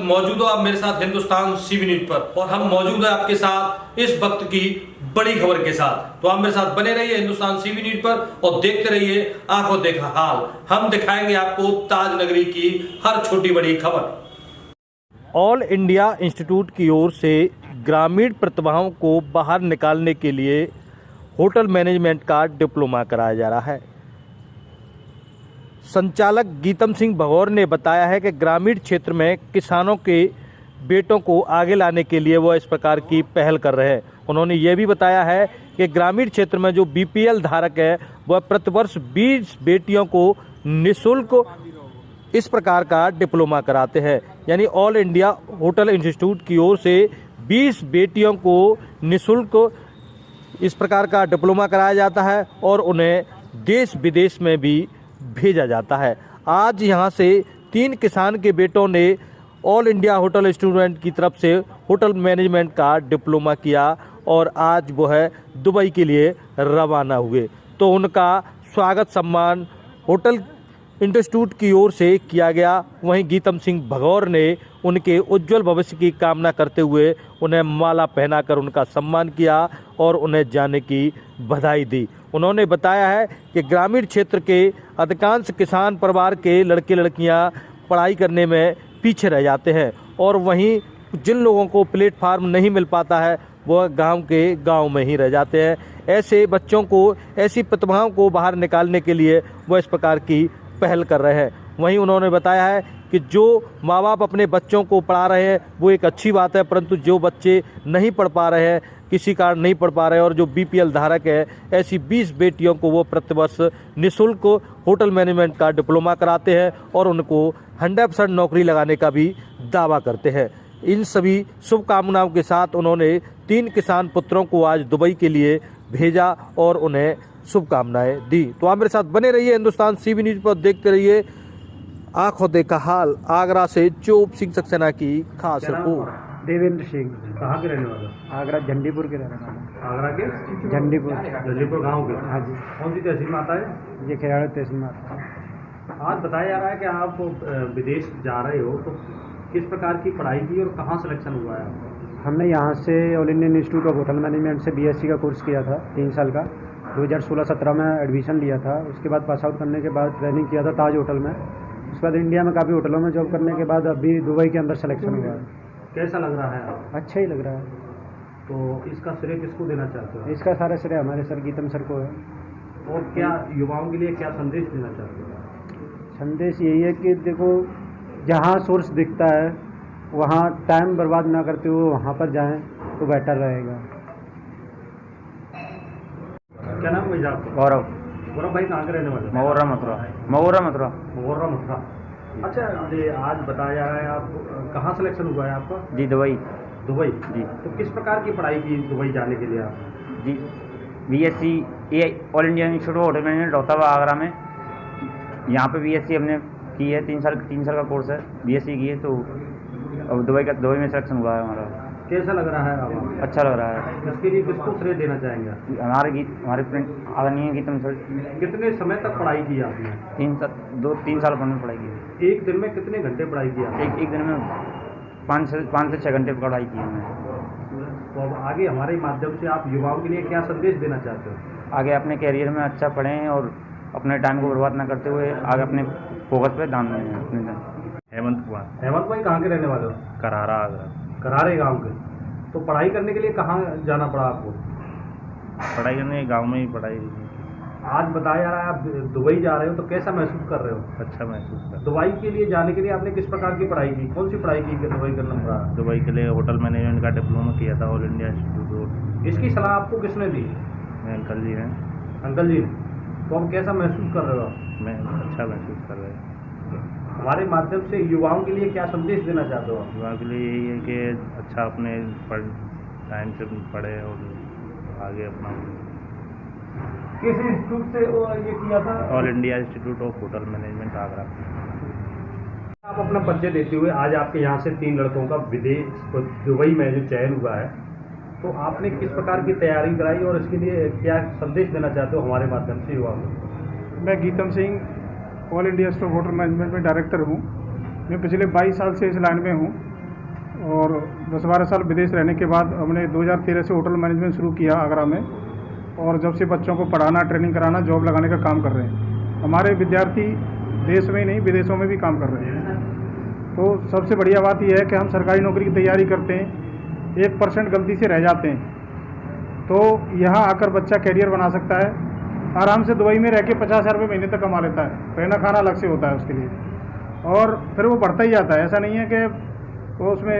मौजूद हो आप मेरे साथ हिंदुस्तान सीबी न्यूज पर, और हम मौजूद है आपके साथ इस वक्त की बड़ी खबर के साथ। तो आप मेरे साथ बने रहिए हिंदुस्तान सीबी न्यूज पर और देखते रहिए आंखों देखा हाल। हम दिखाएंगे आपको ताज नगरी की हर छोटी बड़ी खबर। ऑल इंडिया इंस्टीट्यूट की ओर से ग्रामीण प्रतिभाओं को बाहर निकालने के लिए होटल मैनेजमेंट का डिप्लोमा कराया जा रहा है। संचालक गीतम सिंह भगौर ने बताया है कि ग्रामीण क्षेत्र में किसानों के बेटों को आगे लाने के लिए वो इस प्रकार की पहल कर रहे हैं। उन्होंने ये भी बताया है कि ग्रामीण क्षेत्र में जो बीपीएल धारक है वह प्रतिवर्ष 20 बेटियों को निःशुल्क इस प्रकार का डिप्लोमा कराते हैं। यानी ऑल इंडिया होटल इंस्टीट्यूट की ओर से 20 बेटियों को निःशुल्क इस प्रकार का डिप्लोमा कराया जाता है और उन्हें देश विदेश में भी भेजा जाता है। आज यहाँ से 3 किसान के बेटों ने ऑल इंडिया होटल इंस्टीट्यूट की तरफ से होटल मैनेजमेंट का डिप्लोमा किया और आज वो है दुबई के लिए रवाना हुए। तो उनका स्वागत सम्मान होटल इंस्टीट्यूट की ओर से किया गया। वहीं गीतम सिंह भगौर ने उनके उज्जवल भविष्य की कामना करते हुए उन्हें माला पहनाकर उनका सम्मान किया और उन्हें जाने की बधाई दी। उन्होंने बताया है कि ग्रामीण क्षेत्र के अधिकांश किसान परिवार के लड़के लड़कियां पढ़ाई करने में पीछे रह जाते हैं और वहीं जिन लोगों को प्लेटफार्म नहीं मिल पाता है वह गांव के गांव में ही रह जाते हैं। ऐसे बच्चों को, ऐसी प्रतिभाओं को बाहर निकालने के लिए वह इस प्रकार की पहल कर रहे हैं। वहीं उन्होंने बताया है कि जो माँ बाप अपने बच्चों को पढ़ा रहे हैं वो एक अच्छी बात है, परंतु जो बच्चे नहीं पढ़ पा रहे हैं, किसी कारण नहीं पढ़ पा रहे हैं और जो बीपीएल धारक है, ऐसी 20 बेटियों को वो प्रतिवर्ष निःशुल्क होटल मैनेजमेंट का डिप्लोमा कराते हैं और उनको 100% नौकरी लगाने का भी दावा करते हैं। इन सभी शुभकामनाओं के साथ उन्होंने 3 किसान पुत्रों को आज दुबई के लिए भेजा और उन्हें शुभकामनाएं दी। तो आप मेरे साथ बने रहिए हिंदुस्तान सीबी न्यूज पर, देखते रहिए आंखों देखा हाल। आगरा से चोप सिंह सक्सेना की खास रिपोर्ट। देवेंद्र सिंह। कहाँ के रहने वाले? आगरा झंडीपुर के रहने वाले। आगरा के झंडीपुर गाँव के? हाँ जी। कौन सी तहसील में आता है? ये खेराड़ा तहसील में आता है। आज बताया जा रहा है कि आप विदेश जा रहे हो, तो किस प्रकार की पढ़ाई की और कहाँ सिलेक्शन हुआ है आपका? हमने यहाँ से all Indian institute of hotel management से बीएससी का कोर्स किया था 3 साल का। 2016-17 में एडमिशन लिया था। उसके बाद पास आउट करने के बाद ट्रेनिंग किया था ताज होटल में। उसके बाद इंडिया में काफ़ी होटलों में जॉब करने के बाद अभी दुबई के अंदर सिलेक्शन हुआ है। कैसा लग रहा है आपको? अच्छा ही लग रहा है। तो इसका श्रेय किसको देना चाहते हो? इसका सारा श्रेय हमारे सर गीतम सर को है। और क्या युवाओं के लिए क्या संदेश देना चाहते हो? संदेश यही है कि देखो, जहाँ सोर्स दिखता है वहाँ टाइम बर्बाद ना करते हुए वहाँ पर जाएं तो बेटर रहेगा। क्या नाम है आपका? गौरव भाई कहाँ के रहने वाले? महुआ मथुरा। अच्छा, ये आज बताया जा रहा है आप कहाँ सिलेक्शन हुआ है आपका? जी दुबई जी। तो किस प्रकार की पढ़ाई की दुबई जाने के लिए आप? जी BSc all India institute of hotel management होता हुआ आगरा में। यहाँ पे बीएससी हमने की है, 3 साल का कोर्स है, बीएससी की है। तो अब दुबई में सिलेक्शन हुआ है हमारा। कैसा लग रहा है अब? अच्छा लग रहा है। इसके लिए किसको श्रेय देना चाहेंगे? हमारे फ्रेंड आदरणीय गीतम सर। कितने समय तक पढ़ाई की आपने? 3 साल पहले पढ़ाई की। एक दिन में कितने घंटे पढ़ाई की आपने? एक दिन में 5 से 6 घंटे पढ़ाई की हमने। तो अब आगे हमारे माध्यम से आप युवाओं के लिए क्या संदेश देना चाहते हो? आगे अपने कैरियर में अच्छा पढ़ें और अपने टाइम को बर्बाद ना करते हुए आगे अपने फोकस पे ध्यान दें अपने। हेमंत भाई कहाँ के रहने वाले हो? करारा आगरा। करारे गांव के। तो पढ़ाई करने के लिए कहाँ जाना पड़ा आपको? पढ़ाई करने गांव में ही पढ़ाई। आज बताया जा रहा है आप दुबई जा रहे हो, तो कैसा महसूस कर रहे हो? अच्छा महसूस कर। दुबई के लिए जाने के लिए आपने किस प्रकार की पढ़ाई की? कौन सी पढ़ाई की दुबई करना पड़ा? दुबई के लिए होटल मैनेजमेंट का डिप्लोमा किया था ऑल इंडिया इंस्टीट्यूट। इसकी सलाह आपको किसने दी? मेरे अंकल जी हैं। अंकल जी। तो अब कैसा महसूस कर रहे हो? मैं अच्छा महसूस कर रहे हैं। हमारे माध्यम से युवाओं के लिए क्या संदेश देना चाहते हो? युवाओं के लिए यही है कि अच्छा अपने टाइम से पढ़े और आगे अपना। किस इंस्टीट्यूट से ये किया था? All India institute of hotel management Agra. आप अपना परिचय देते हुए, आज आपके यहाँ से 3 लड़कों का विदेश दुबई में जो चयन हुआ है, तो आपने किस प्रकार की तैयारी कराई और इसके लिए क्या संदेश देना चाहते हो हमारे माध्यम से युवाओं को? मैं GITAM Singh all India institute of hotel management में डायरेक्टर हूँ। मैं पिछले 22 साल से इस लाइन में हूँ और 10-12 साल विदेश रहने के बाद हमने 2013 से होटल मैनेजमेंट शुरू किया आगरा में, और जब से बच्चों को पढ़ाना, ट्रेनिंग कराना, जॉब लगाने का काम कर रहे हैं। हमारे विद्यार्थी देश में ही नहीं विदेशों में भी काम कर रहे हैं। तो सबसे बढ़िया बात यह है कि हम सरकारी नौकरी की तैयारी करते हैं, 1% गलती से रह जाते हैं तो यहाँ आकर बच्चा कैरियर बना सकता है। आराम से दुबई में रह के 50,000 रुपये महीने तक कमा लेता है, रहना खाना अलग से होता है उसके लिए, और फिर वो बढ़ता ही जाता है। ऐसा नहीं है कि वो उसमें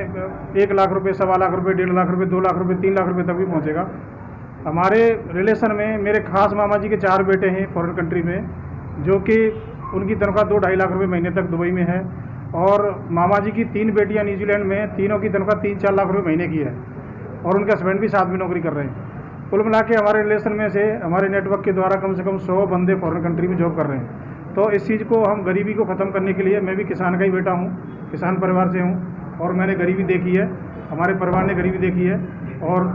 1 लाख रुपये, 1.25 लाख रुपये, 1.5 लाख रुपये, 2 लाख रुपये, 3 लाख रुपये तक भी पहुँचेगा। हमारे रिलेशन में मेरे खास मामा जी के 4 बेटे हैं फॉरेन कंट्री में, जो कि उनकी तनख्वाह 2-2.5 लाख रुपये महीने तक दुबई में है, और मामा जी की 3 बेटियां न्यूजीलैंड में, तीनों की तनख्वाह 3-4 लाख रुपये महीने की है, और उनके हस्बैंड भी साथ में नौकरी कर रहे हैं। कुल मिला के हमारे रिलेशन में से हमारे नेटवर्क के द्वारा कम से कम 100 बंदे फॉरेन कंट्री में जॉब कर रहे हैं। तो इस चीज़ को हम गरीबी को ख़त्म करने के लिए, मैं भी किसान का ही बेटा हूँ, किसान परिवार से हूँ, और मैंने गरीबी देखी है, हमारे परिवार ने गरीबी देखी है, और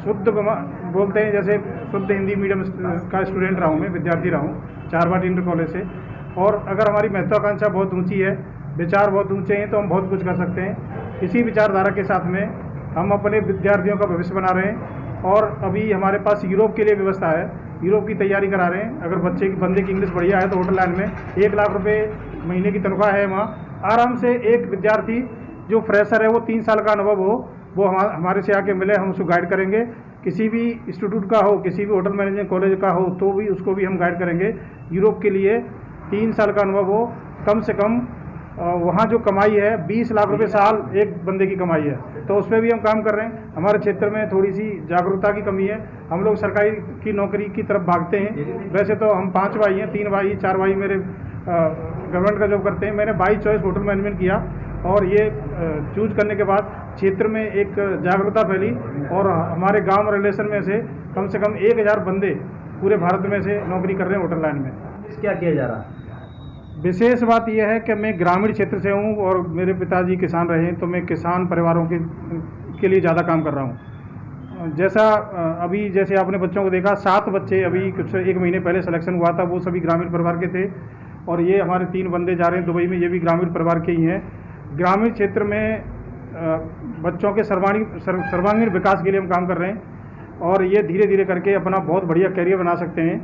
शुद्ध बोलते हैं जैसे शुद्ध हिंदी मीडियम का स्टूडेंट रहा हूँ, मैं विद्यार्थी रहा हूँ चारवाटी इंटर कॉलेज से। और अगर हमारी महत्वाकांक्षा बहुत ऊंची है, विचार बहुत ऊंचे हैं, तो हम बहुत कुछ कर सकते हैं। इसी विचारधारा के साथ में हम अपने विद्यार्थियों का भविष्य बना रहे हैं, और अभी हमारे पास यूरोप के लिए व्यवस्था है, यूरोप की तैयारी करा रहे हैं। अगर बंदे की इंग्लिश बढ़िया है तो होटल लाइन में 1 लाख रुपये महीने की तनख्वाह है। वहाँ आराम से एक विद्यार्थी जो फ्रेशर है, वो 3 साल का अनुभव हो, वो हमारे से आके मिले, हम उसको गाइड करेंगे। किसी भी इंस्टीट्यूट का हो, किसी भी होटल मैनेजमेंट कॉलेज का हो, तो भी उसको भी हम गाइड करेंगे। यूरोप के लिए 3 साल का अनुभव हो, कम से कम वहाँ जो कमाई है 20 लाख रुपए साल एक बंदे की कमाई है, तो उस पर भी हम काम कर रहे हैं। हमारे क्षेत्र में थोड़ी सी जागरूकता की कमी है, हम लोग सरकारी की नौकरी की तरफ भागते हैं। वैसे तो हम 5 भाई हैं, 3 भाई 4 भाई मेरे गवर्नमेंट का जॉब करते हैं। मैंने बाई चॉइस होटल मैनेजमेंट किया, और ये चूज करने के बाद क्षेत्र में एक जागरूकता फैली, और हमारे गाँव रिलेशन में से कम 1000 बंदे पूरे भारत में से नौकरी कर रहे हैं होटल लाइन में। क्या किया जा रहा है? विशेष बात यह है कि मैं ग्रामीण क्षेत्र से हूँ, और मेरे पिताजी किसान रहे हैं, तो मैं किसान परिवारों के लिए ज़्यादा काम कर रहा हूँ। जैसा अभी जैसे आपने बच्चों को देखा, 7 बच्चे अभी कुछ 1 महीने पहले सिलेक्शन हुआ था, वो सभी ग्रामीण परिवार के थे, और ये हमारे 3 बंदे जा रहे हैं दुबई में, ये भी ग्रामीण परिवार के ही हैं। ग्रामीण क्षेत्र में बच्चों के सर्वांगीण विकास के लिए हम काम कर रहे हैं, और ये धीरे धीरे करके अपना बहुत बढ़िया कैरियर बना सकते हैं।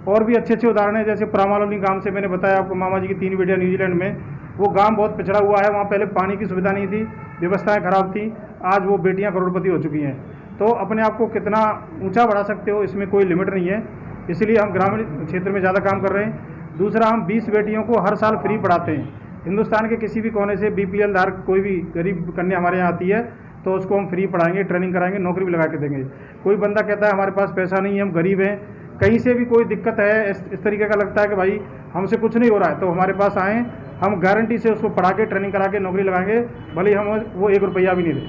और भी अच्छे उदाहरण हैं, जैसे पुरामालोनी गांव से मैंने बताया आपको, मामा जी की 3 बेटियां न्यूजीलैंड में, वो गांव बहुत पिछड़ा हुआ है, वहाँ पहले पानी की सुविधा नहीं थी, व्यवस्थाएं खराब थी, आज वो बेटियां करोड़पति हो चुकी हैं। तो अपने आप को कितना ऊंचा बढ़ा सकते हो, इसमें कोई लिमिट नहीं है, इसलिए हम ग्रामीण क्षेत्र में ज़्यादा काम कर रहे हैं। दूसरा, हम 20 बेटियों को हर साल फ्री पढ़ाते हैं। हिंदुस्तान के किसी भी कोने से BPL धारक कोई भी गरीब कन्या हमारे यहाँ आती है, तो उसको हम फ्री पढ़ाएंगे, ट्रेनिंग कराएंगे, नौकरी भी लगा के देंगे। कोई बंदा कहता है हमारे पास पैसा नहीं है, हम गरीब हैं, कहीं से भी कोई दिक्कत है, इस तरीके का लगता है कि भाई हमसे कुछ नहीं हो रहा है, तो हमारे पास आएँ, हम गारंटी से उसको पढ़ा के, ट्रेनिंग करा के नौकरी लगाएंगे, भले ही हम वो 1 रुपया भी नहीं दें।